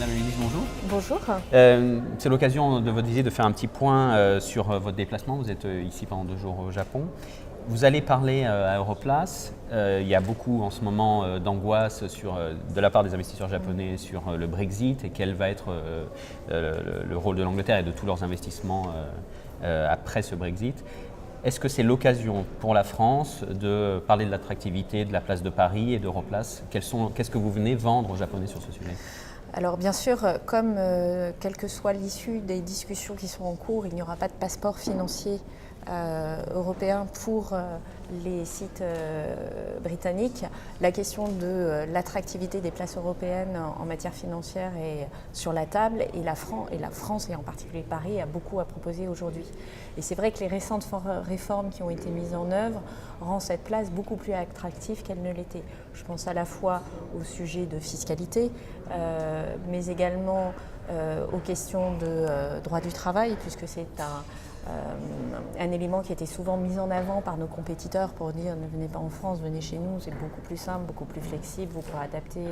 Madame la ministre, bonjour. Bonjour. C'est l'occasion de votre visite de faire un petit point sur votre déplacement. Vous êtes ici pendant 2 jours au Japon. Vous allez parler à Europlace. Il y a beaucoup en ce moment d'angoisse de la part des investisseurs japonais sur le Brexit et quel va être le rôle de l'Angleterre et de tous leurs investissements après ce Brexit. Est-ce que c'est l'occasion pour la France de parler de l'attractivité de la place de Paris et d'Europlace? Qu'est-ce que vous venez vendre aux Japonais sur ce sujet? Alors bien sûr, comme quelle que soit l'issue des discussions qui sont en cours, il n'y aura pas de passeport financier européen pour les sites britanniques. La question de l'attractivité des places européennes en matière financière est sur la table et la France et en particulier Paris a beaucoup à proposer aujourd'hui. Et c'est vrai que les récentes réformes qui ont été mises en œuvre rendent cette place beaucoup plus attractive qu'elle ne l'était. Je pense à la fois au sujet de fiscalité, mais également aux questions de droit du travail, puisque c'est un élément qui était souvent mis en avant par nos compétiteurs pour dire ne venez pas en France, venez chez nous, c'est beaucoup plus simple, beaucoup plus flexible, vous pourrez adapter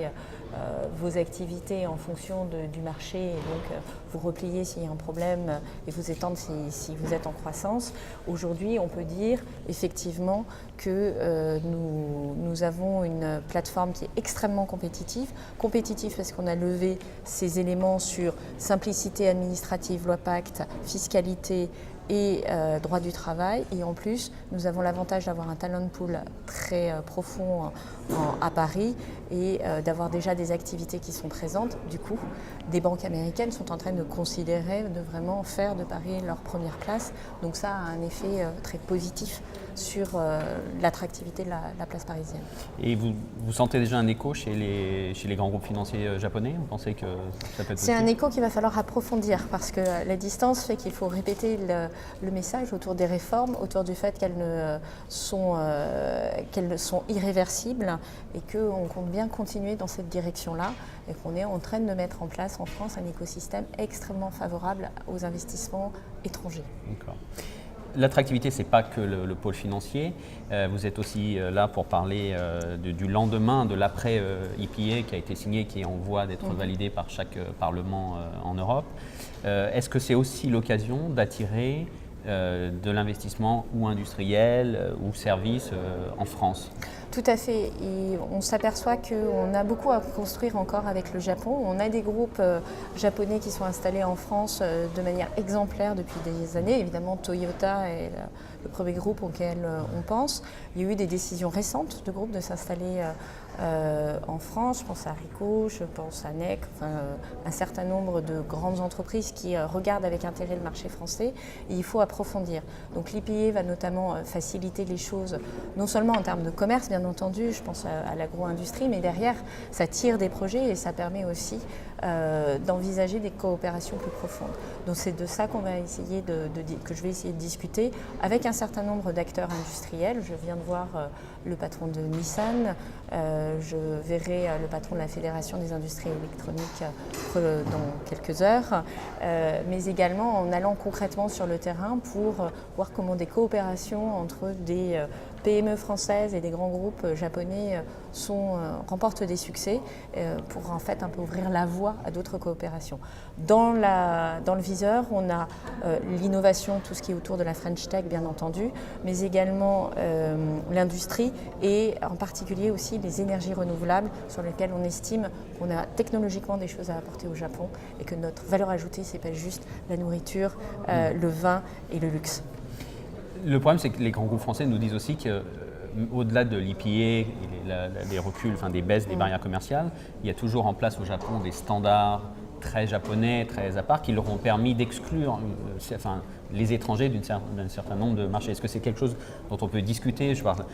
vos activités en fonction du marché et donc vous replier s'il y a un problème et vous étendre si vous êtes en croissance. Aujourd'hui, on peut dire effectivement que nous avons une plateforme qui est extrêmement compétitive parce qu'on a levé ces éléments sur simplicité administrative, loi Pacte, fiscalité et droit du travail. Et en plus, nous avons l'avantage d'avoir un talent pool très profond à Paris et d'avoir déjà des activités qui sont présentes. Du coup, des banques américaines sont en train de considérer de vraiment faire de Paris leur première place. Donc ça a un effet très positif sur l'attractivité de la place parisienne. Et vous sentez déjà un écho chez les grands groupes financiers japonais? Vous pensez que ça peut être C'est possible? un écho qu'il va falloir approfondir parce que la distance fait qu'il faut répéter le message autour des réformes, autour du fait qu'elles sont irréversibles et qu'on compte bien continuer dans cette direction-là et qu'on est en train de mettre en place en France un écosystème extrêmement favorable aux investissements étrangers. D'accord. L'attractivité, ce n'est pas que le pôle financier. Vous êtes aussi là pour parler du lendemain de l'après-EPA qui a été signé, qui est en voie d'être validé par chaque parlement en Europe. Est-ce que c'est aussi l'occasion d'attirer de l'investissement ou industriel ou service en France? Tout à fait. Et on s'aperçoit qu'on a beaucoup à construire encore avec le Japon. On a des groupes japonais qui sont installés en France de manière exemplaire depuis des années. Évidemment, Toyota est le premier groupe auquel on pense. Il y a eu des décisions récentes de groupes de s'installer en France. Je pense à Ricoh, je pense à NEC, un certain nombre de grandes entreprises qui regardent avec intérêt le marché français. Et il faut approfondir. Donc l'IPA va notamment faciliter les choses, non seulement en termes de commerce, bien entendu, je pense à l'agro-industrie, mais derrière, ça tire des projets et ça permet aussi d'envisager des coopérations plus profondes. Donc c'est de ça qu'on va essayer que je vais essayer de discuter avec un certain nombre d'acteurs industriels. Je viens de voir le patron de Nissan, je verrai le patron de la Fédération des industries électroniques dans quelques heures, mais également en allant concrètement sur le terrain pour voir comment des coopérations entre des PME françaises et des grands groupes japonais remportent des succès pour en fait un peu ouvrir la voie à d'autres coopérations. Dans le viseur, on a l'innovation, tout ce qui est autour de la French Tech bien entendu, mais également l'industrie et en particulier aussi les énergies renouvelables sur lesquelles on estime qu'on a technologiquement des choses à apporter au Japon et que notre valeur ajoutée, c'est pas juste la nourriture, le vin et le luxe. Le problème, c'est que les grands groupes français nous disent aussi qu'au-delà de l'IPA et des reculs, des baisses des barrières commerciales, il y a toujours en place au Japon des standards très japonais, très à part, qui leur ont permis d'exclure les étrangers d'un certain nombre de marchés. Est-ce que c'est quelque chose dont on peut discuter? Je parle,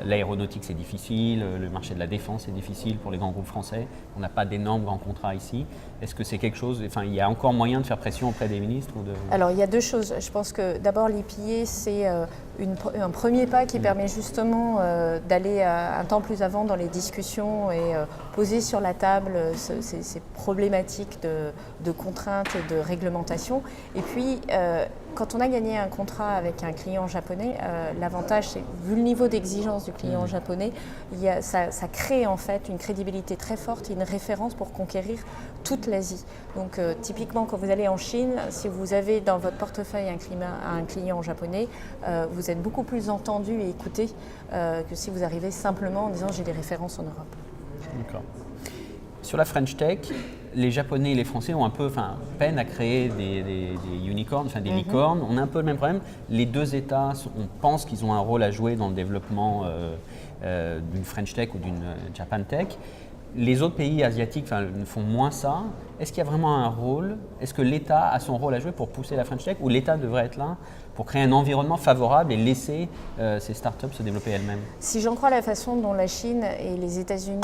l'aéronautique c'est difficile, le marché de la défense c'est difficile pour les grands groupes français, on n'a pas d'énormes grands contrats ici. Est-ce que c'est quelque chose, il y a encore moyen de faire pression auprès des ministres Alors il y a deux choses. Je pense que d'abord l'IPA c'est un premier pas qui permet justement d'aller un temps plus avant dans les discussions et poser sur la table ces problématiques de contraintes et de réglementation. Et puis quand on a gagné un contrat avec un client japonais, l'avantage, c'est vu le niveau d'exigence du client japonais, ça crée en fait une crédibilité très forte et une référence pour conquérir toute l'Asie. Donc typiquement, quand vous allez en Chine, si vous avez dans votre portefeuille un client japonais, vous êtes beaucoup plus entendu et écouté que si vous arrivez simplement en disant j'ai des références en Europe. D'accord. Sur la French Tech, les Japonais et les Français ont un peu peine à créer des unicorns, des licornes. On a un peu le même problème. Les deux États, on pense qu'ils ont un rôle à jouer dans le développement d'une French Tech ou d'une Japan Tech. Les autres pays asiatiques font moins ça. Est-ce qu'il y a vraiment un rôle? Est-ce que l'État a son rôle à jouer pour pousser la French Tech ou l'État devrait être là pour créer un environnement favorable et laisser ces startups se développer elles-mêmes? Si j'en crois la façon dont la Chine et les États-Unis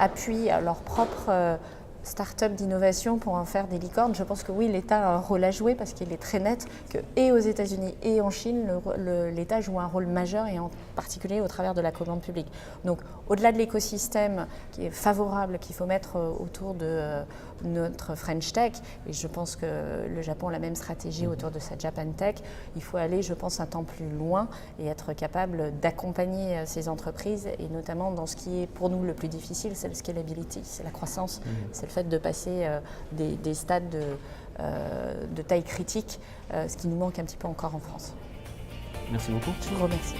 appuient leur propre start-up d'innovation pour en faire des licornes, je pense que oui, l'État a un rôle à jouer parce qu'il est très net que et aux États-Unis et en Chine, l'État joue un rôle majeur et en particulier au travers de la commande publique. Donc au-delà de l'écosystème qui est favorable qu'il faut mettre autour de notre French Tech, et je pense que le Japon a la même stratégie autour de sa Japan Tech, il faut aller, je pense, un temps plus loin et être capable d'accompagner ces entreprises et notamment dans ce qui est pour nous le plus difficile, c'est le scalability, c'est la croissance, c'est le fait de passer des stades de taille critique, ce qui nous manque un petit peu encore en France. Merci beaucoup. Je vous remercie.